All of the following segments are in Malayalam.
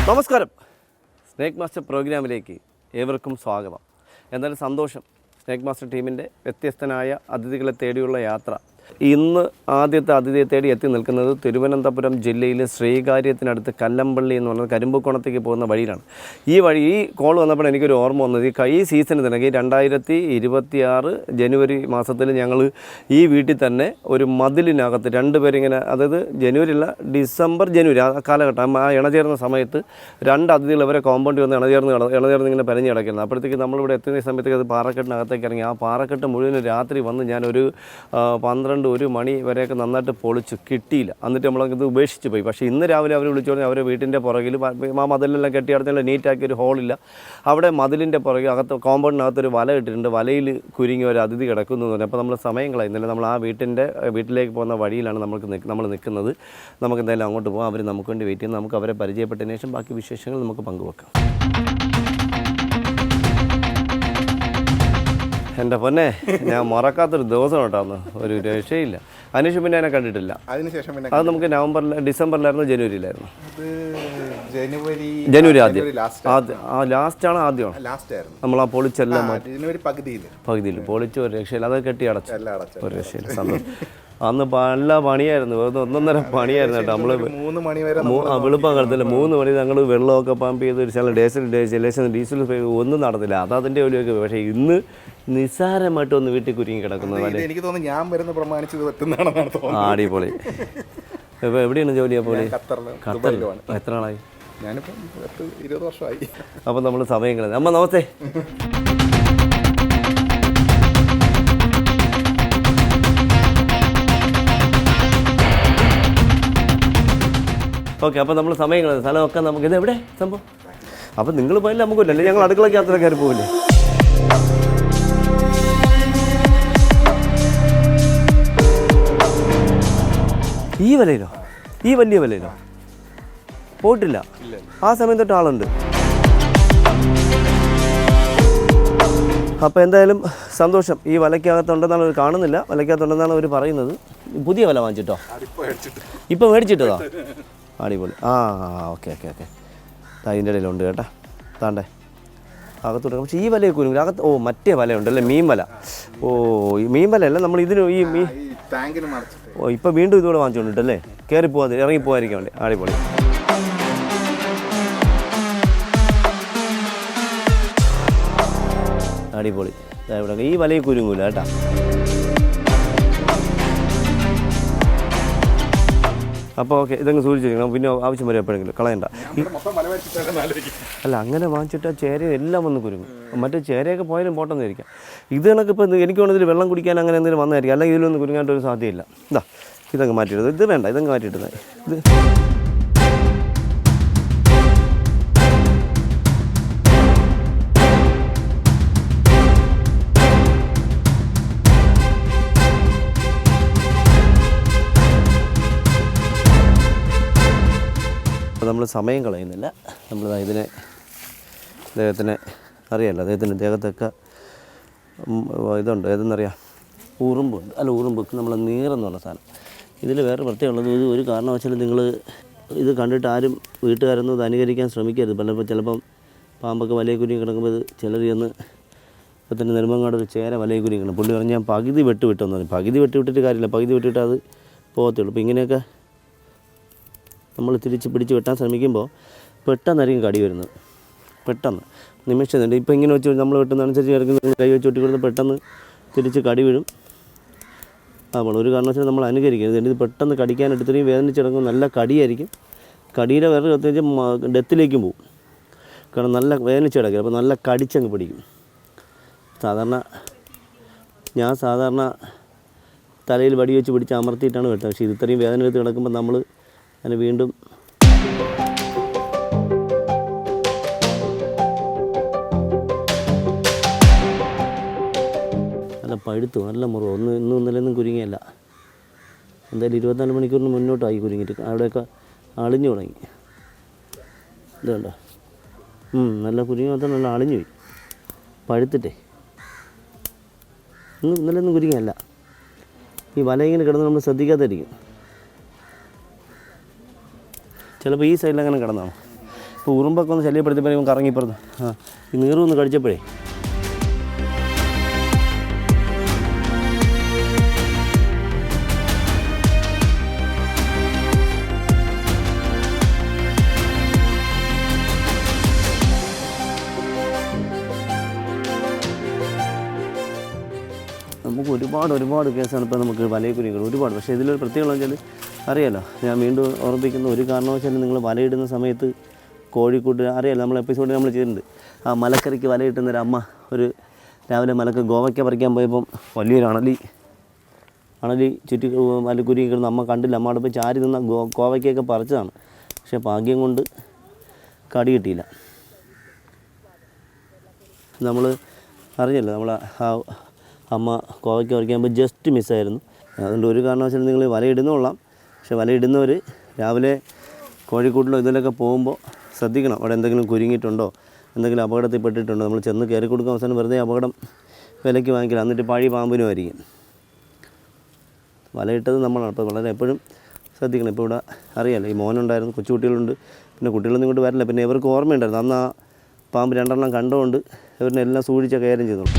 നമസ്കാരം. സ്നേക്ക് മാസ്റ്റർ പ്രോഗ്രാമിലേക്ക് ഏവർക്കും സ്വാഗതം. എന്തായാലും സന്തോഷം. സ്നേക്ക് മാസ്റ്റർ ടീമിൻ്റെ വ്യത്യസ്തനായ അതിഥികളെ തേടിയുള്ള യാത്ര. ഇന്ന് ആദ്യത്തെ അതിഥിയെ തേടി എത്തി നിൽക്കുന്നത് തിരുവനന്തപുരം ജില്ലയിലെ ശ്രീകാര്യത്തിനടുത്ത് കല്ലമ്പള്ളി എന്ന് പറയുന്നത് കരിമ്പുക്കോണത്തേക്ക് പോകുന്ന വഴിയിലാണ്. ഈ കോൾ വന്നപ്പോൾ എനിക്കൊരു ഓർമ്മ വന്നത്, ഈ സീസണിൽ തന്നെ 2026 ജനുവരി മാസത്തിൽ ഞങ്ങൾ ഈ വീട്ടിൽ തന്നെ ഒരു മതിലിനകത്ത് രണ്ടുപേരിങ്ങനെ, അതായത് ജനുവരി ആ കാലഘട്ടം, ആ ഇണചേർന്ന സമയത്ത് രണ്ട് അതിഥികൾ അവരെ കോമ്പൗണ്ടിൽ വന്ന് ഇണചേർന്ന് ഇങ്ങനെ പരഞ്ഞ് കിടക്കുന്നത്. അപ്പോഴത്തേക്ക് നമ്മളിവിടെ എത്തുന്ന സമയത്തേക്ക് അത് പാറക്കെട്ടിനകത്തേക്ക് ഇറങ്ങി. ആ പാറക്കെട്ട് മുഴുവൻ രാത്രി വന്ന് ഞാനൊരു 12-1 മണി വരെയൊക്കെ നന്നായിട്ട് പൊളിച്ചു, കിട്ടിയില്ല. എന്നിട്ട് നമ്മളത് ഉപേക്ഷിച്ച് പോയി. പക്ഷേ ഇന്ന് രാവിലെ അവർ വിളിച്ചു പറഞ്ഞാൽ അവരെ വീട്ടിൻ്റെ പുറകിൽ ആ മതിലെല്ലാം കെട്ടിയടത്തുള്ള നീറ്റാക്കിയൊരു ഹോളില്ല, അവിടെ മതിലിൻ്റെ പുറകിൽ കോമ്പൗണ്ടിനകത്തൊരു വല ഇട്ടിട്ടുണ്ട്. വലയിൽ കുരുങ്ങി ഒരു അതിഥി കിടക്കുന്നു എന്ന് പറഞ്ഞു. അപ്പോൾ നമ്മൾ സമയം കളയുന്നില്ല. നമ്മൾ ആ വീട്ടിലേക്ക് പോകുന്ന വഴിയിലാണ് നമ്മൾ നിൽക്കുന്നത്. നമുക്ക് എന്തായാലും അങ്ങോട്ട് പോകാം. അവർ നമുക്ക് വേണ്ടി വെയിറ്റ് ചെയ്യുന്നത്. നമുക്ക് അവരെ പരിചയപ്പെട്ടതിന് ശേഷം ബാക്കി വിശേഷങ്ങൾ നമുക്ക് പങ്കുവെക്കാം. എൻ്റെ പൊന്നെ, ഞാൻ മറക്കാത്തൊരു ദിവസം കേട്ടാന്ന്, ഒരു രക്ഷയില്ല. അതിനുശേഷം പിന്നെ അതിനെ കണ്ടിട്ടില്ല. അത് നമുക്ക് ഡിസംബറിലായിരുന്നു, ജനുവരിയിലായിരുന്നു. ജനുവരി ലാസ്റ്റാണ് ആദ്യമാണ് നമ്മൾ ആ പൊളിച്ചെല്ലാം പകുതിയിൽ പൊളിച്ച് ഒരു രക്ഷയില്ല. അത് കെട്ടി അടച്ചു ഒരു രക്ഷയില്ല. സന്തോഷം. അന്ന് നല്ല പണിയായിരുന്നു, ഒന്നൊന്നര പണിയായിരുന്നു കേട്ടോ. നമ്മൾ വെളുപ്പം കാലത്തില്ല 3 മണി ഞങ്ങൾ വെള്ളമൊക്കെ പമ്പ് ചെയ്ത് ചില ഡീസൽ ഒന്നും നടന്നില്ല. അതതിൻ്റെ ജോലിയൊക്കെ. പക്ഷേ ഇന്ന് നിസ്സാരമായിട്ട് ഒന്ന് വീട്ടിൽ കുരുങ്ങി കിടക്കുന്നത്. എനിക്ക് തോന്നുന്നു ഞാൻ വരുന്ന പ്രമാണിച്ചത്. അടിപൊളി. ഇപ്പോൾ എവിടെയാണ് ജോലി? അപ്പോൾ ഖത്തറിൽ എത്ര ആളായി? ഞാനിപ്പം 20 വർഷമായി. അപ്പം നമ്മൾ സമയം കളഞ്ഞു. അമ്മ നമസ്തേ. ഓക്കെ, അപ്പോൾ നമ്മൾ സമയം കളഞ്ഞു. സ്ഥലമൊക്കെ നമുക്ക് ഇത് എവിടെ സംഭവം? അപ്പം നിങ്ങൾ പോയില്ല, നമുക്കില്ല. അല്ലേ ഞങ്ങൾ അടുക്കളയ്ക്ക് യാത്ര കയറി പോകില്ലേ? ഈ വലയിലോ? ഈ വലിയ വലയിലോ? പോയിട്ടില്ല. ആ സമയം തൊട്ട് ആളുണ്ട്. അപ്പോൾ എന്തായാലും സന്തോഷം. ഈ വലയ്ക്കകത്തുണ്ടെന്നാണ് അവർ കാണുന്നില്ല, വലയ്ക്കകത്തുണ്ടെന്നാണ് അവർ പറയുന്നത്. പുതിയ വല വാങ്ങിച്ചിട്ടോ? ഇപ്പോൾ മേടിച്ചിട്ടതോ? അടിപൊളി. ഓക്കെ. അതിൻ്റെ ഇടയിലുണ്ട് കേട്ടോ. താണ്ടേ അകത്തോട്ട്. പക്ഷേ ഈ വലയൊക്കെ കുരുങ്ങി അകത്ത്. മറ്റേ വലയുണ്ടല്ലേ, മീൻ വല. ഈ മീൻ വലയല്ല, നമ്മൾ ഇതിന് ഈ മീൻ ഇപ്പോൾ വീണ്ടും ഇതുകൂടെ വാങ്ങിച്ചുകൊണ്ടിട്ടല്ലേ, കയറിപ്പോവാതെ ഇറങ്ങിപ്പോവാതിരിക്കാൻ വേണ്ടി. അടിപൊളി. അടിപൊളി. ഇവിടെ ഈ വലയിൽ കുരുങ്ങൂല കേട്ടോ. അപ്പോൾ ഓക്കെ, ഇതങ്ങ് സൂക്ഷിച്ചിരിക്കണം. പിന്നെ ആവശ്യം വരും എപ്പോഴെങ്കിലും, കളയണ്ട. അല്ല, അങ്ങനെ വാങ്ങിച്ചിട്ട് ചേര എല്ലാം വന്ന് കുരുങ്ങും. മറ്റേ ചേരയൊക്കെ പോയാലും പോട്ടെന്നിരിക്കാം. ഇത് കണക്കിപ്പോൾ എനിക്ക് വേണമെങ്കിൽ വെള്ളം കുടിക്കാൻ അങ്ങനെ എന്തെങ്കിലും വന്നായിരിക്കും. അല്ലെങ്കിൽ ഇതിലൊന്നും കുരുങ്ങാനൊരു സാധ്യതയില്ല. ഇതങ്ങ് മാറ്റിയിടുന്നത്. ഇത് വേണ്ട, ഇതങ്ങ് മാറ്റിയിടുന്നത്. ഇത് നമ്മൾ സമയം കളയുന്നില്ല. നമ്മൾ അദ്ദേഹത്തിന് അറിയാമല്ലോ, അദ്ദേഹത്തിൻ്റെ ദേഹത്തൊക്കെ ഇതുണ്ട്. ഏതെന്നറിയാം? ഉറുമ്പുണ്ട്. ഉറുമ്പ് നമ്മൾ നീറെന്ന് പറഞ്ഞ സാധനം. ഇതിൽ വേറെ പ്രത്യേകമുള്ളത്, ഇത് ഒരു കാരണവശാലും നിങ്ങൾ ഇത് കണ്ടിട്ട് ആരും വീട്ടുകാരൊന്നും ഇത് അനുകരിക്കാൻ ശ്രമിക്കരുത്. ചിലപ്പം പാമ്പൊക്കെ വലയിൽ കുരുങ്ങി കിടക്കുമ്പോൾ ഇത് ചിലർ ചെന്ന് ഇപ്പോൾ തന്നെ നെടുമങ്ങാട് ഒരു ചേര വലയിൽ കുരുങ്ങി കിടക്കും. പുള്ളി പറഞ്ഞ് ഞാൻ പകുതി വെട്ടുവിട്ടെന്ന് പറയും. പകുതി വെട്ടിവിട്ടിട്ട് കാര്യമില്ല, പകുതി വെട്ടിയിട്ട് അത് പോകത്തുള്ളൂ. അപ്പോൾ ഇങ്ങനെയൊക്കെ നമ്മൾ തിരിച്ച് പിടിച്ച് വെട്ടാൻ ശ്രമിക്കുമ്പോൾ പെട്ടെന്നായിരിക്കും കടി വരുന്നത്. പെട്ടെന്ന് നിമിഷം. ഇപ്പോൾ ഇങ്ങനെ വെച്ച് നമ്മൾ വെട്ടുന്നതനുസരിച്ച് കിടക്കുന്ന കൈ വെച്ച് വെട്ടി കൊടുത്ത് പെട്ടെന്ന് തിരിച്ച് കടി വീഴും. അപ്പോൾ ഒരു കാരണവശാലും നമ്മൾ അനുകരിക്കരുത്. ഇത് പെട്ടെന്ന് കടിക്കാനായിട്ട് ഇത്രയും വേദനിച്ചിടങ്ങും. നല്ല കടിയായിരിക്കും. കടിയുടെ വേറെ പ്രത്യേകിച്ച് ഡെത്തിലേക്കും പോകും. കാരണം നല്ല വേദനിച്ച് കിടക്കുക. അപ്പോൾ നല്ല കടിച്ചങ്ങ് പിടിക്കും. ഞാൻ സാധാരണ തലയിൽ വടി വെച്ച് പിടിച്ച് അമർത്തിയിട്ടാണ് വെട്ടുക. പക്ഷേ ഇത് ഇത്രയും വേദന എടുത്ത് കിടക്കുമ്പോൾ നമ്മൾ അതിന് വീണ്ടും നല്ല പഴുത്തു, നല്ല മുറിവ്. ഇന്നും ഇന്നലെയൊന്നും കുരുങ്ങിയല്ല. എന്തായാലും 24 മണിക്കൂറിന് മുന്നോട്ടായി കുരുങ്ങിയിട്ട്. അവിടെയൊക്കെ അളിഞ്ഞു തുടങ്ങി. ഇത് കണ്ടോ? നല്ല കുരുങ്ങി മാത്രം നല്ല അളിഞ്ഞു പോയി, പഴുത്തിട്ടേ. ഇന്നലെയൊന്നും കുരുങ്ങിയല്ല. ഈ വല ഇങ്ങനെ കിടന്ന് നമ്മൾ ശ്രദ്ധിക്കാതിരിക്കും. ചിലപ്പോൾ ഈ സൈഡിൽ അങ്ങനെ കിടന്നാണ്. ഇപ്പോൾ ഉറുമ്പൊക്കെ ഒന്ന് ശല്യപ്പെടുത്തിയപ്പോൾ ഇവൻ കറങ്ങിപ്പുറത്ത് ഈ നീറൊന്ന് കടിച്ചപ്പോഴേ നമുക്ക് ഒരുപാട് കേസാണ് ഇപ്പോൾ നമുക്ക് വലയക്കുരുകൾ ഒരുപാട്. പക്ഷേ ഇതിലൊരു പ്രത്യേകത വെച്ചാൽ അറിയാലോ, ഞാൻ വീണ്ടും ഓർമ്മിപ്പിക്കുന്ന ഒരു കാരണവശാലും നിങ്ങൾ വലയിടുന്ന സമയത്ത് കോഴിക്കൂട്ട് അറിയാലോ, നമ്മൾ എപ്പിസോഡിൽ നമ്മൾ ചെയ്തിട്ടുണ്ട്. ആ മലക്കറിക്ക് വലയിട്ടുന്നൊരു അമ്മ ഒരു രാവിലെ ഗോവയ്ക്ക പറിക്കാൻ പോയപ്പം വലിയൊരു അണലി ചുറ്റി വലക്കുരുങ്ങി കിടന്ന് അമ്മ കണ്ടില്ല. അമ്മ അവിടെ പോയി ചാരി നിന്ന കോവയ്ക്കൊക്കെ പറിച്ചതാണ്. പക്ഷേ ഭാഗ്യം കൊണ്ട് കടി കിട്ടിയില്ല. നമ്മൾ അറിഞ്ഞല്ലോ, നമ്മൾ ആ അമ്മ കോവയ്ക്ക പറിക്കുമ്പോൾ ജസ്റ്റ് മിസ്സായിരുന്നു. അതുകൊണ്ട് ഒരു കാരണവശാലും നിങ്ങൾ വലയിടുന്നോളാം. പക്ഷെ വലയിടുന്നവർ രാവിലെ കോഴിക്കൂട്ടിലോ ഇതിലൊക്കെ പോകുമ്പോൾ ശ്രദ്ധിക്കണം, അവിടെ എന്തെങ്കിലും കുരുങ്ങിയിട്ടുണ്ടോ, എന്തെങ്കിലും അപകടത്തിൽ പെട്ടിട്ടുണ്ടോ. നമ്മൾ ചെന്ന് കയറി കൊടുക്കുന്ന അവസാനം വെറുതെ അപകടം വിലയ്ക്ക് വാങ്ങിക്കില്ല, എന്നിട്ട് പഴി പാമ്പിനുമായിരിക്കും. വലയിട്ടത് നമ്മളാണ്. അപ്പോൾ വളരെ എപ്പോഴും ശ്രദ്ധിക്കണം. ഇപ്പോൾ ഇവിടെ അറിയാമല്ലോ, ഈ മോനുണ്ടായിരുന്നു, കൊച്ചുകുട്ടികളുണ്ട്, പിന്നെ കുട്ടികളൊന്നും ഇങ്ങോട്ട് വരില്ല. പിന്നെ ഇവർക്ക് ഓർമ്മയുണ്ടായിരുന്നു, അന്ന് ആ പാമ്പ് 2 കണ്ടുകൊണ്ട് ഇവരിനെല്ലാം സൂക്ഷിച്ച കൈകാര്യം ചെയ്തോളൂ.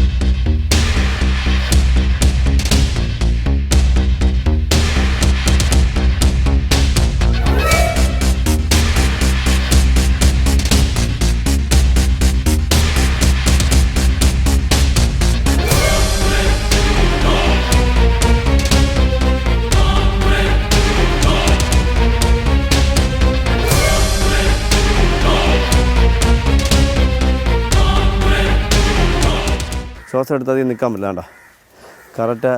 ശ്വാസം എടുത്താൽ അധികം നിൽക്കാൻ പറ്റില്ല. കേട്ടോ കറക്റ്റ്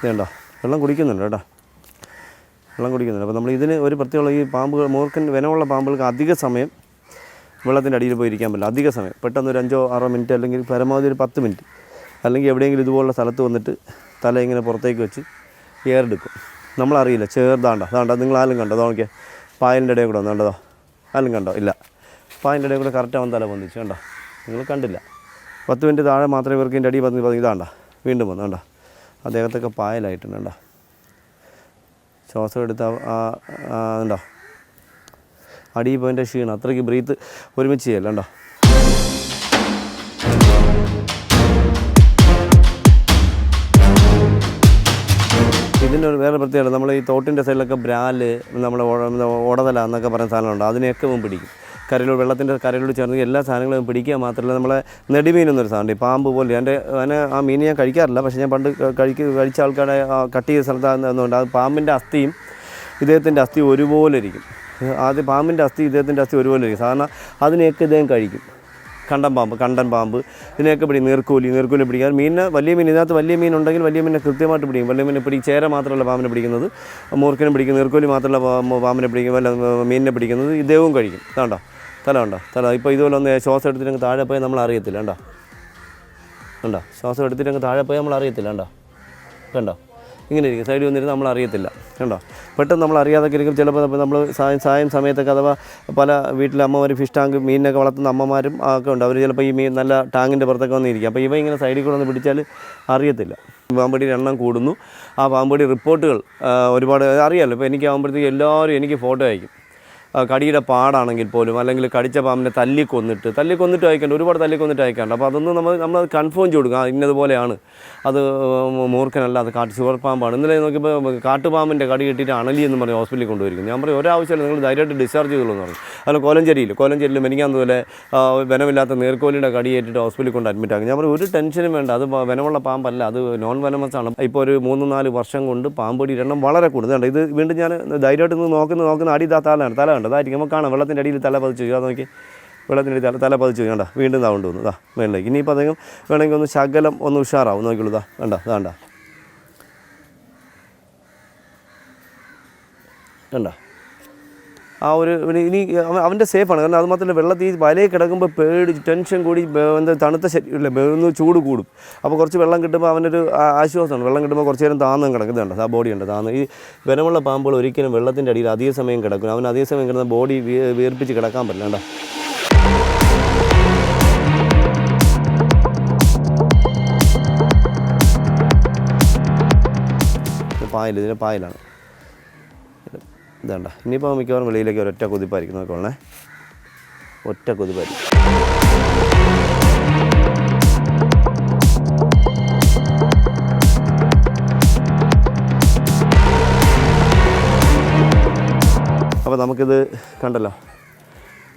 ഇതുണ്ടോ, വെള്ളം കുടിക്കുന്നുണ്ട് കേട്ടോ, വെള്ളം കുടിക്കുന്നുണ്ട്. അപ്പോൾ നമ്മൾ ഇതിന് ഒരു പ്രത്യേകമുള്ള ഈ പാമ്പുകൾ മൂർഖൻ വനമുള്ള പാമ്പുകൾക്ക് അധിക സമയം വെള്ളത്തിൻ്റെ അടിയിൽ പോയി ഇരിക്കാൻ പറ്റില്ല. അധിക സമയം പെട്ടെന്ന് ഒരു 5-6 മിനിറ്റ് അല്ലെങ്കിൽ പരമാവധി ഒരു 10 മിനിറ്റ് അല്ലെങ്കിൽ എവിടെയെങ്കിലും ഇതുപോലുള്ള സ്ഥലത്ത് വന്നിട്ട് തല ഇങ്ങനെ പുറത്തേക്ക് വെച്ച് എയറെടുക്കും. നമ്മളറിയില്ല. ചേർതാണ്ട നിങ്ങൾ ആരും കണ്ടോ? നോക്കിയാൽ പായലിൻ്റെ ഇടയിൽ കൂടെ വന്നോ, ആരും കണ്ടോ? ഇല്ല, പായലിൻ്റെ ഇടയിൽ കൂടെ കറക്റ്റ് അവൻ തല പൊന്തിച്ച് കണ്ടോ, നിങ്ങൾ കണ്ടില്ല. 10 മിനിറ്റ് താഴെ മാത്രമേ ഇവർക്ക് ഇതിൻ്റെ അടി വന്ന് ഇതാണ്ട വീണ്ടും വന്നു കണ്ടോ, അദ്ദേഹത്തൊക്കെ പായലായിട്ടുണ്ട് കണ്ടോ. ശ്വാസം എടുത്ത ഉണ്ടോ അടി പോയിൻ്റെ ക്ഷീണം, അത്രയ്ക്ക് ബ്രീത്ത് ഒരുമിച്ച് ചെയ്യല്ല കണ്ടോ. ഇതിൻ്റെ ഒരു വേറെ പ്രത്യേകത, നമ്മൾ ഈ തോട്ടിൻ്റെ സൈഡിലൊക്കെ ബ്രാല്, നമ്മൾ ഓടതല എന്നൊക്കെ പറയുന്ന സാധനമുണ്ട്, അതിനെയൊക്കെ മുമ്പ് പിടിക്കും. കരയിലൂടെ വെള്ളത്തിൻ്റെ കരയിലൂടെ ചേർന്ന് എല്ലാ സാധനങ്ങളും പിടിക്കുക മാത്രമല്ല, നമ്മളെ നെടുമീൻ എന്നൊരു സാധനം ഈ പാമ്പ് പോലെ അതിനെ ആ മീൻ ഞാൻ കഴിക്കാറില്ല. പക്ഷേ ഞാൻ പണ്ട് കഴിച്ച ആൾക്കാരെ കട്ട് ചെയ്ത സ്ഥലത്താകുന്നതുകൊണ്ട് അത് പാമ്പിൻ്റെ അസ്ഥിയും ഇദ്ദേഹത്തിൻ്റെ അസ്ഥി ഒരുപോലെ ഇരിക്കും. ആദ്യം പാമ്പിൻ്റെ അസ്ഥി ഇദ്ദേഹത്തിൻ്റെ അസ്ഥി ഒരുപോലെ ഇരിക്കും. സാധാരണ അതിനെയൊക്കെ ഇദ്ദേഹം കഴിക്കും. കണ്ടൻ പാമ്പ് ഇതിനെയൊക്കെ പിടിക്കും. നീർക്കോലി പിടിക്കാൻ മീനിനെ വലിയ മീൻ, ഇതിനകത്ത് വലിയ മീൻ ഉണ്ടെങ്കിൽ വലിയ മീനെ കൃത്യമായിട്ട് പിടിക്കും. വലിയ മീനെ പിടിക്കും. ചേര മാത്രമല്ല പാമ്പിനെ പിടിക്കുന്നത്, മൂർഖനെ പിടിക്കും. നീർക്കോലി മാത്രമല്ല പാമ്പിനെ പിടിക്കും, വല്ല മീനിനെ പിടിക്കുന്നത് ഇദ്ദേഹവും കഴിക്കും. കണ്ടോ തല ഇപ്പോൾ ഇതുപോലെ ഒന്ന് ശ്വാസം എടുത്തിട്ട് താഴെ പോയാൽ നമ്മൾ അറിയത്തില്ല. കണ്ടോ ശ്വാസം എടുത്തിട്ട് താഴെ പോയാൽ നമ്മൾ അറിയത്തില്ല. കണ്ടോ ഇങ്ങനെ ഇരിക്കും, സൈഡിൽ വന്നിരുന്ന് നമ്മൾ അറിയത്തില്ല. കണ്ടോ പെട്ടെന്ന് നമ്മൾ അറിയാതൊക്കെ ഇരിക്കും. ചിലപ്പോൾ നമ്മൾ സായം സമയത്തൊക്കെ അഥവാ പല വീട്ടിലെ അമ്മമാർ ഫിഷ് ടാങ്ക് മീനിനൊക്കെ വളർത്തുന്ന അമ്മമാരും ഒക്കെ ഉണ്ട്. അവർ ചിലപ്പോൾ ഈ മീൻ നല്ല ടാങ്കിൻ്റെ പുറത്തൊക്കെ വന്നിരിക്കും. അപ്പോൾ ഇവ ഇങ്ങനെ സൈഡിൽ കൂടെ ഒന്ന് പിടിച്ചാൽ അറിയത്തില്ല. പാമ്പടിയുടെ എണ്ണം കൂടുന്നു. ആ പാമ്പടി റിപ്പോർട്ടുകൾ ഒരുപാട് അറിയാമല്ലോ. ഇപ്പോൾ എനിക്കാകുമ്പോഴത്തേക്ക് എല്ലാവരും എനിക്ക് ഫോട്ടോ അയക്കും. കടിയുടെ പാടാണെങ്കിൽ പോലും, അല്ലെങ്കിൽ കടിച്ച പാമ്പിനെ തല്ലിക്കൊന്നിട്ട് അയക്കേണ്ട, ഒരുപാട് തല്ലിക്കൊന്നിട്ട് അയക്കേണ്ട. അപ്പോൾ അതൊന്നും നമ്മൾ കൺഫേം ചെയ്ത് കൊടുക്കുക, ഇന്നതുപോലെയാണ്, അത് മൂർഖനല്ല, അത് ചുവർ പാമ്പാണ്. ഇന്നലെ നോക്കിയപ്പോൾ കാട്ടുപാമ്പിൻ്റെ കടി കിട്ടിയിട്ട് അണലി എന്ന് പറഞ്ഞ് ഹോസ്പിറ്റലിൽ കൊണ്ടുവരിക്കും. ഞാൻ പറയും ഒരാവശ്യമില്ല, നിങ്ങൾ ധൈര്യമായിട്ട് ഡിസ്ചാർജ് ചെയ്തോളൂ എന്ന് പറഞ്ഞു. അതിൽ കോലഞ്ചേരിയിൽ മെനിക്കാന്നതുപോലെ വനമില്ലാത്ത നീർക്കോലിയുടെ കടി ഏറ്റിട്ട് ഹോസ്പിറ്റലിൽ കൊണ്ട് അഡ്മിറ്റ് ആക്കും. ഞാൻ പറയും ഒരു ടെൻഷനും വേണ്ട, അത് വനമുള്ള പാമ്പല്ല, അത് നോൺ വെനമസ് ആണ്. ഇപ്പോൾ ഒരു 3-4 വർഷം കൊണ്ട് പാമ്പടി എണ്ണം വളരെ കൂടുതലുണ്ട്. ഇത് വീണ്ടും ഞാൻ ധൈര്യമായിട്ട് നോക്കുന്ന അടി തല അതായിരിക്കും നമുക്ക് കാണാം. വെള്ളത്തിൻ്റെ അടിയിൽ തല പതിച്ചു അത് നോക്കി, വെള്ളത്തിൻ്റെ അടിയിൽ തല പതിച്ചു കണ്ട വീണ്ടും കൊണ്ടുവന്നു മേളിലേക്ക്. ഇനിയിപ്പോൾ അദ്ദേഹം വേണമെങ്കിൽ ഒന്ന് ശകലം ഒന്ന് ഉഷാറാവും. നോക്കിയുള്ളൂ വേണ്ട ആ ഒരു ഇനി അവൻ്റെ സേഫാണ്. കാരണം അത് മാത്രമല്ല, വെള്ളത്തിൽ വലയിൽ കിടക്കുമ്പോൾ ടെൻഷൻ കൂടി തണുത്ത ശരീരമില്ല, ഒന്ന് ചൂട് കൂടും. അപ്പോൾ കുറച്ച് വെള്ളം കിട്ടുമ്പോൾ അവനൊരു ആശ്വാസമാണ്. വെള്ളം കിട്ടുമ്പോൾ കുറച്ച് നേരം താന്നും കിടക്കുന്നുണ്ട്, ആ ബോഡി ഉണ്ട് താന്ന്. ഈ വനമുള്ള പാമ്പുകൾ ഒരിക്കലും വെള്ളത്തിൻ്റെ അടിയിൽ അധിക സമയം കിടക്കും. അവൻ അധിക സമയം കിടന്ന ബോഡി വീർപ്പിച്ച് കിടക്കാൻ പറ്റില്ല. ഇതിൻ്റെ പായലാണ്. ഇതാണ്ട ഇനിയിപ്പോൾ മിക്കവാറും വെളിയിലേക്ക് ഒരൊറ്റ കുതിപ്പായിരിക്കും നോക്കണേ, ഒറ്റ കുതിപ്പായിരിക്കും. അപ്പോൾ നമുക്കിത് കണ്ടല്ലോ,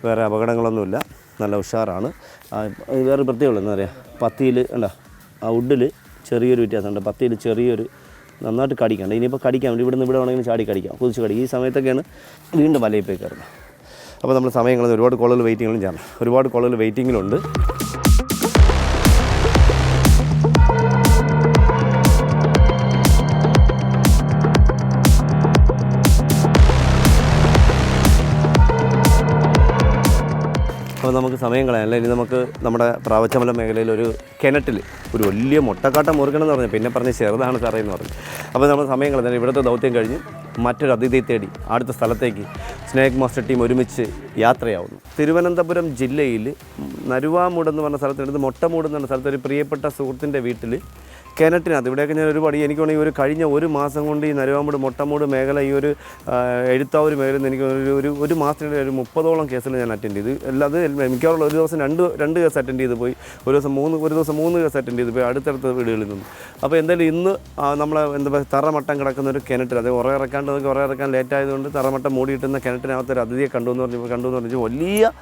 വേറെ അപകടങ്ങളൊന്നുമില്ല, നല്ല ഉഷാറാണ്. വേറെ പ്രത്യേകമുള്ള എന്താ പറയുക, പത്തിയിൽ ഉണ്ടോ ആ വുഡിൽ ചെറിയൊരു വ്യത്യാസമുണ്ട്. പത്തിയിൽ ചെറിയൊരു നന്നായിട്ട് കടിക്കണ്ട. ഇനിയിപ്പോൾ കടിക്കാൻ വേണ്ടി ഇവിടെ വേണമെങ്കിലും ചാടി കടിക്കാം, കുതിച്ച് കടിക്കും. ഈ സമയത്തൊക്കെയാണ് വീണ്ടും വലയിൽ പോയി കയറുന്നത്. അപ്പോൾ നമ്മൾ സമയങ്ങളിൽ ഒരുപാട് കോളുകൾ വെയിറ്റിങ്ങിലും ചെയ്യണം, ഒരുപാട് കോളുകൾ വെയിറ്റിങ്ങിലുണ്ട്. അപ്പോൾ നമുക്ക് സമയം കളയാനല്ല. ഇനി നമുക്ക് നമ്മുടെ പ്രാവച്ചമല മേഖലയിൽ ഒരു കിണറ്റിൽ ഒരു വലിയ മുട്ടക്കാട്ടം മുറുകണമെന്ന് പറഞ്ഞു, പിന്നെ പറഞ്ഞ് ചെറുതാണ് സാറേ എന്ന് പറഞ്ഞു. അപ്പോൾ നമ്മൾ സമയം കളഞ്ഞാൽ ഇവിടുത്തെ ദൗത്യം കഴിഞ്ഞ് മറ്റൊരു അതിഥിയെ തേടി അടുത്ത സ്ഥലത്തേക്ക് സ്നേക് മാസ്റ്റർ ടീം ഒരുമിച്ച് യാത്രയാവുന്നു. തിരുവനന്തപുരം ജില്ലയിൽ നരുവാമൂട് എന്ന് പറഞ്ഞ സ്ഥലത്തിനടുത്ത് മൊട്ടമൂട് എന്ന് പറഞ്ഞ സ്ഥലത്ത് ഒരു പ്രിയപ്പെട്ട സുഹൃത്തിൻ്റെ വീട്ടിൽ കിണറ്റിനകത്ത്, ഇവിടെയൊക്കെ ഞാൻ ഒരുപാട് എനിക്ക് വേണമെങ്കിൽ ഒരു കഴിഞ്ഞ ഒരു മാസം കൊണ്ട് ഈ നരുവാമൂട് മൊട്ടമൂട് മേഖല ഈ ഒരു എഴുത്താവൂർ മേഖലയിൽ നിന്ന് എനിക്ക് ഒരു മാസത്തിനിടെ ഒരു 30ഓളം കേസുകൾ ഞാൻ അറ്റൻഡ് ചെയ്തു. അല്ലാതെ മിക്കവാറും ഒരു ദിവസം രണ്ട് കേസ് അറ്റൻഡ് ചെയ്ത് പോയി, ഒരു ദിവസം മൂന്ന് കേസ് അറ്റൻഡ് ചെയ്ത് പോയി അടുത്തടുത്ത വീടുകളിൽ നിന്നും. അപ്പോൾ എന്തായാലും ഇന്ന് നമ്മളെ എന്താ പറയുക, തറമട്ടം കിടക്കുന്ന ഒരു കിണറ്റിൽ, അത് ഉറയിറക്കാൻ ലേറ്റായതുകൊണ്ട് തറമട്ടം മൂടിയിട്ടുന്ന കിണറ്റിനകത്ത് ഒരു അതിഥിയെ കണ്ടു എന്ന് പറഞ്ഞു വലിയ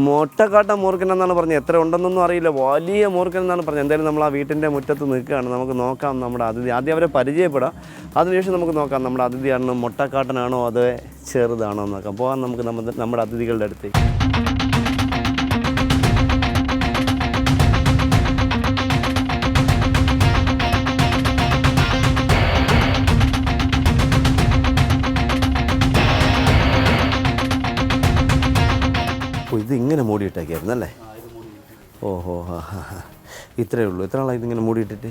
മൊട്ടക്കാട്ട മൂർഖൻ എന്നാണ് പറഞ്ഞത്. എത്ര ഉണ്ടെന്നൊന്നും അറിയില്ല, വലിയ മൂർഖൻ എന്നാണ് പറഞ്ഞത്. എന്തായാലും നമ്മൾ ആ വീട്ടിൻ്റെ മുറ്റത്ത് നിൽക്കുകയാണ്. നമുക്ക് നോക്കാം നമ്മുടെ അതിഥി, ആദ്യം അവരെ പരിചയപ്പെടാം, അതിനുശേഷം നമുക്ക് നോക്കാം നമ്മുടെ അതിഥിയാണോ മൊട്ടക്കാട്ടനാണോ അതോ ചെറുതാണോ എന്നൊക്കെ. പോകാൻ നമുക്ക് നമ്മുടെ അതിഥികളുടെ അടുത്തേക്ക്. ഇത് ഇങ്ങനെ മൂടിയിട്ടൊക്കെയായിരുന്നു അല്ലേ? ഓഹോ, ഇത്രയേ ഉള്ളൂ. എത്ര നാളായി ഇതിങ്ങനെ മൂടിയിട്ടിട്ട്?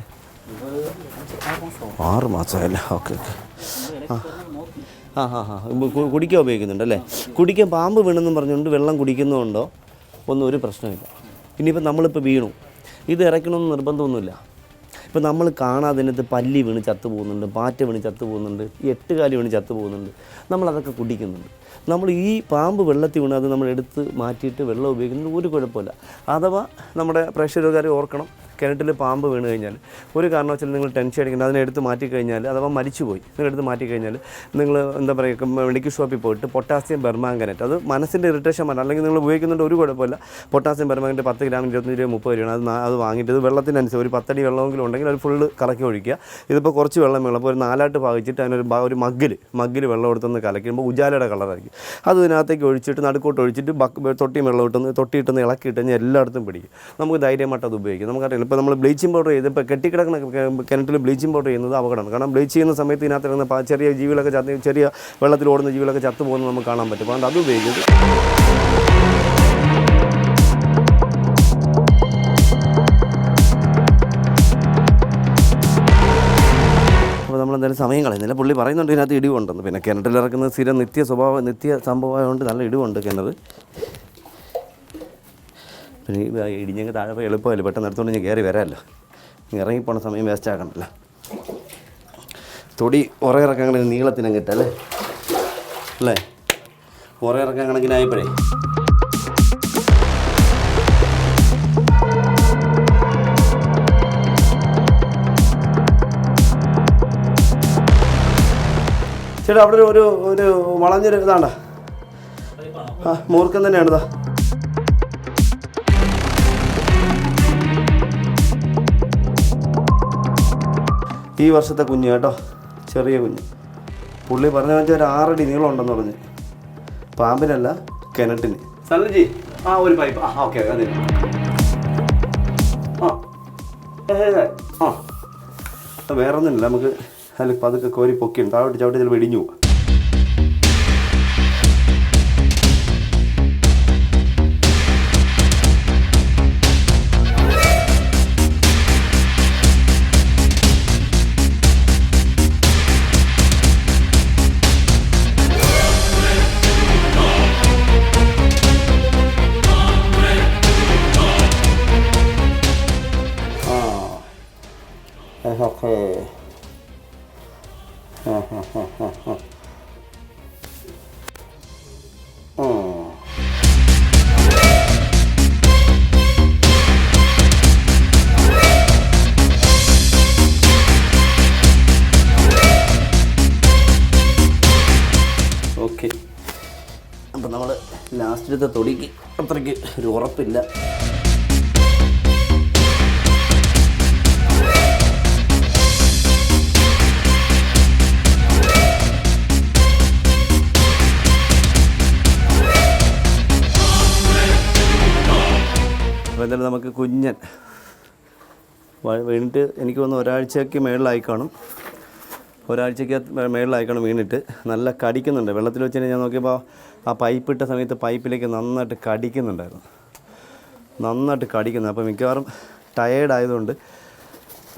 6 മാസമല്ലേ? ഓക്കെ. കുടിക്കാൻ ഉപയോഗിക്കുന്നുണ്ടല്ലേ? കുടിക്കാൻ പാമ്പ് വീണെന്നും പറഞ്ഞുകൊണ്ട് വെള്ളം കുടിക്കുന്നതുകൊണ്ടോ ഒന്നും ഒരു പ്രശ്നമില്ല. ഇനിയിപ്പോൾ നമ്മളിപ്പോൾ വീണു, ഇത് ഇറക്കണമെന്ന് നിർബന്ധമൊന്നുമില്ല. ഇപ്പം നമ്മൾ കാണാതിനകത്ത് പല്ലി വീണ് ചത്തു പോകുന്നുണ്ട്, പാറ്റ വീണ് ചത്തു പോകുന്നുണ്ട്, 8 കാലി വീണ് ചത്തു പോകുന്നുണ്ട്, നമ്മളതൊക്കെ കുടിക്കുന്നുണ്ട്. നമ്മൾ ഈ പാമ്പ് വെള്ളത്തിൽ വീണ് അത് നമ്മൾ എടുത്ത് മാറ്റിയിട്ട് വെള്ളം ഉപയോഗിക്കുന്നത് ഒരു കുഴപ്പമില്ല. അഥവാ നമ്മുടെ പ്രേക്ഷകർ ഓർക്കണം, കിണറ്റിൽ പാമ്പ് വീണ് കഴിഞ്ഞാൽ ഒരു കാരണവശാലും നിങ്ങൾ ടെൻഷൻ അടിക്കേണ്ട. അതിനെടുത്ത് മാറ്റിക്കഴിഞ്ഞാൽ അഥവാ മരിച്ചുപോയി നിങ്ങളെടുത്ത് മാറ്റിക്കഴിഞ്ഞാൽ നിങ്ങൾ എന്താ പറയുക, മെഡിക്കൽ ഷോപ്പിൽ പോയിട്ട് പൊട്ടാസ്യം പെർമാംഗനേറ്റ്, അത് മനസ്സിൻ്റെ ഇറിറ്റേഷൻ മാറ്റാം. അല്ലെങ്കിൽ നിങ്ങൾ ഉപയോഗിക്കുന്നുണ്ട് ഒരു കുഴപ്പമില്ല. പൊട്ടാസ്യം പെർമാംഗനേറ്റ് 10 ഗ്രാം 25 രൂപ 30 രൂപയാണ്. അത് വാങ്ങിയിട്ട് ഇത് വെള്ളത്തിനനുസരിച്ച് ഒരു 10 അടി വെള്ളമെങ്കിലും ഉണ്ടെങ്കിൽ അത് ഫുള്ള് കലക്കി ഒഴിക്കുക. ഇതിപ്പോൾ കുറച്ച് വെള്ളം വേണം, അപ്പോൾ ഒരു 4 ആയിട്ട് ഭാഗിച്ചിട്ട് അതിനൊരു മഗ്ഗിൽ വെള്ളം എടുത്തൊന്ന് കലക്കുമ്പോൾ ഉജാലയുടെ കളറായിരിക്കും. അത് ഇതിനകത്തേക്ക് ഒഴിച്ചിട്ട് നടുക്കോട്ട് ഒഴിച്ചിട്ട് തൊട്ടിയിട്ടൊന്ന് ഇളക്കിയിട്ട് കഴിഞ്ഞാൽ എല്ലായിടത്തും പിടിക്കും. നമുക്ക് ധൈര്യമായിട്ട് അത് ഉപയോഗിക്കും. നമുക്കറിയാം, ഇപ്പോൾ നമ്മൾ ബ്ലീച്ചിങ് പൗഡർ ചെയ്ത് ഇപ്പോൾ കെട്ടിക്കിടക്കുന്ന കിണറ്റിൽ ബ്ലീച്ചിങ് പൗഡർ ചെയ്യുന്നത് അപകടമാണ്. കാരണം ബ്ലീച്ച് ചെയ്യുന്ന സമയത്ത് ഇതിനകത്ത് ഇറങ്ങുന്ന ചെറിയ ജീവികളൊക്കെ ചെറിയ വെള്ളത്തിൽ ഓടുന്ന ജീവികളൊക്കെ ചത്തു പോകുന്നത് നമുക്ക് കാണാൻ പറ്റും. അതുകൊണ്ട് അത് ഉപയോഗിക്കുന്നത്. അപ്പോൾ നമ്മളെന്തായാലും സമയം കളയുന്നില്ല. പുള്ളി പറയുന്നുണ്ട് ഇതിനകത്ത് ഇടിവുണ്ടെന്ന്. പിന്നെ കിണറ്റിലിറക്കുന്നത് സ്ഥിരം നിത്യ സംഭവമായതുകൊണ്ട് നല്ല ഇടിവുണ്ട് കിണർ. പിന്നെ ഇടിഞ്ഞെങ്കിൽ താഴെ പോയി എളുപ്പമല്ലോ, പെട്ടെന്ന് എടുത്തുകൊണ്ട് ഞാൻ കയറി വരാമല്ലോ. ഇറങ്ങിപ്പോണ സമയം വേസ്റ്റ് ആക്കണ്ടല്ലോ. തൊടി ഉറയിറക്കാൻ കണക്കിന് നീളത്തിനും കിട്ടല്ലേ അല്ലേ? ഉറയിറക്കാൻ കണക്കിനായപ്പോഴേ ചേട്ടാ അവിടെ ഒരു വളഞ്ഞൊരു ഇതാണ്ട, മൂർഖൻ തന്നെയാണ് ഇതാ. ഈ വർഷത്തെ കുഞ്ഞ് കേട്ടോ, ചെറിയ കുഞ്ഞ്. പുള്ളി പറഞ്ഞ വെച്ചാൽ ഒരു 6 അടി നീളം ഉണ്ടെന്ന് പറഞ്ഞ്. പാമ്പിനല്ല, കിണറ്റിന്. സല്ലജി ഒരു പൈപ്പ്. ഓക്കെ, അതെ. വേറെ ഒന്നുമില്ല, നമുക്ക് അതിൽ പതുക്കെ കോരി പൊക്കിയുണ്ട്. താഴോട്ട് ചവിട്ടി ചിലപ്പോൾ ഇടിഞ്ഞു പോവാം. ഓക്കെ, അപ്പം നമ്മൾ ലാസ്റ്റിലത്തെ തൊടിക്ക് അത്രയ്ക്ക് ഒരു ഉറപ്പില്ല. അപ്പോൾ എന്തായാലും നമുക്ക് കുഞ്ഞൻ വീണിട്ട് എനിക്ക് തോന്നുന്നു ഒരാഴ്ചയ്ക്ക് മേളിലായി കാണും. ഒരാഴ്ചയ്ക്ക് മേളിലായി കാണും വീണിട്ട്. നല്ല കടിക്കുന്നുണ്ട്. വെള്ളത്തിൽ വെച്ച് കഴിഞ്ഞാൽ ഞാൻ നോക്കിയപ്പോൾ ആ പൈപ്പ് ഇട്ട സമയത്ത് പൈപ്പിലേക്ക് നന്നായിട്ട് കടിക്കുന്നുണ്ടായിരുന്നു. നന്നായിട്ട് കടിക്കുന്നത്. അപ്പോൾ മിക്കവാറും ടയേർഡ് ആയതുകൊണ്ട്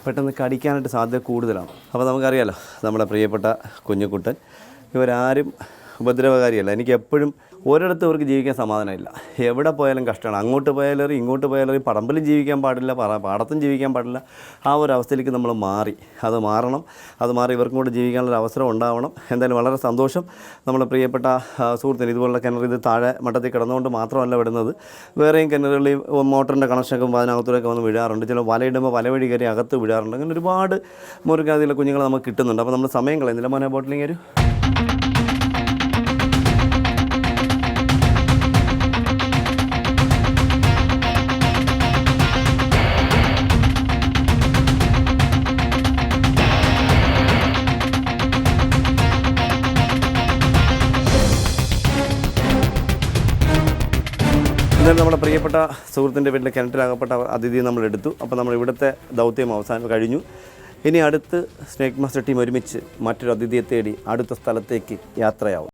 പെട്ടെന്ന് കടിക്കാനായിട്ട് സാധ്യത കൂടുതലാണ്. അപ്പോൾ നമുക്കറിയാലോ നമ്മുടെ പ്രിയപ്പെട്ട കുഞ്ഞുകുട്ടൻ ഇവരാരും ഉപദ്രവകാരിയല്ല. എനിക്ക് എപ്പോഴും ഒരിടത്തും അവർക്ക് ജീവിക്കാൻ സമാധാനമില്ല. എവിടെ പോയാലും കഷ്ടമാണ്. അങ്ങോട്ട് പോയാലും ഇങ്ങോട്ട് പോയാലും പറമ്പിലും ജീവിക്കാൻ പാടില്ല, പാടത്തും ജീവിക്കാൻ പാടില്ല. ആ ഒരു അവസ്ഥയിലേക്ക് നമ്മൾ മാറി. അത് മാറണം. അത് മാറി ഇവർക്കും കൂടെ ജീവിക്കാനുള്ളൊരു അവസരം ഉണ്ടാവണം. എന്തായാലും വളരെ സന്തോഷം. നമ്മുടെ പ്രിയപ്പെട്ട സുഹൃത്തിന് ഇതുപോലുള്ള കിണർ ഇത് താഴെ മട്ടത്തിൽ കിടന്നുകൊണ്ട് മാത്രമല്ല വിടുന്നത്. വേറെയും കിണറുകളിൽ മോട്ടറിൻ്റെ കണക്ഷനൊക്കെ അതിനകത്തൂടെയൊക്കെ വന്ന് വിടാറുണ്ട്. ചില വലയിടുമ്പോൾ വല വഴി കയറി അകത്ത് വിടാറുണ്ട്. അങ്ങനെ ഒരുപാട് മുറുകാതിയുള്ള കുഞ്ഞുങ്ങൾ നമുക്ക് കിട്ടുന്നുണ്ട്. അപ്പോൾ നമ്മൾ സമയം കളയുന്നില്ല. മോനെ ബോട്ടിലിങ് ഒരു എന്നാലും നമ്മുടെ പ്രിയപ്പെട്ട സുഹൃത്തിൻ്റെ വീട്ടിലെ കിണറ്റിലാകപ്പെട്ട അതിഥിയെ നമ്മൾ എടുത്തു. അപ്പോൾ നമ്മൾ ഇവിടുത്തെ ദൗത്യം അവസാനം കഴിഞ്ഞു. ഇനി അടുത്ത് സ്നേക് മാസ്റ്റർ ടീം ഒരുമിച്ച് മറ്റൊരു അതിഥിയെ തേടി അടുത്ത സ്ഥലത്തേക്ക് യാത്രയാവും.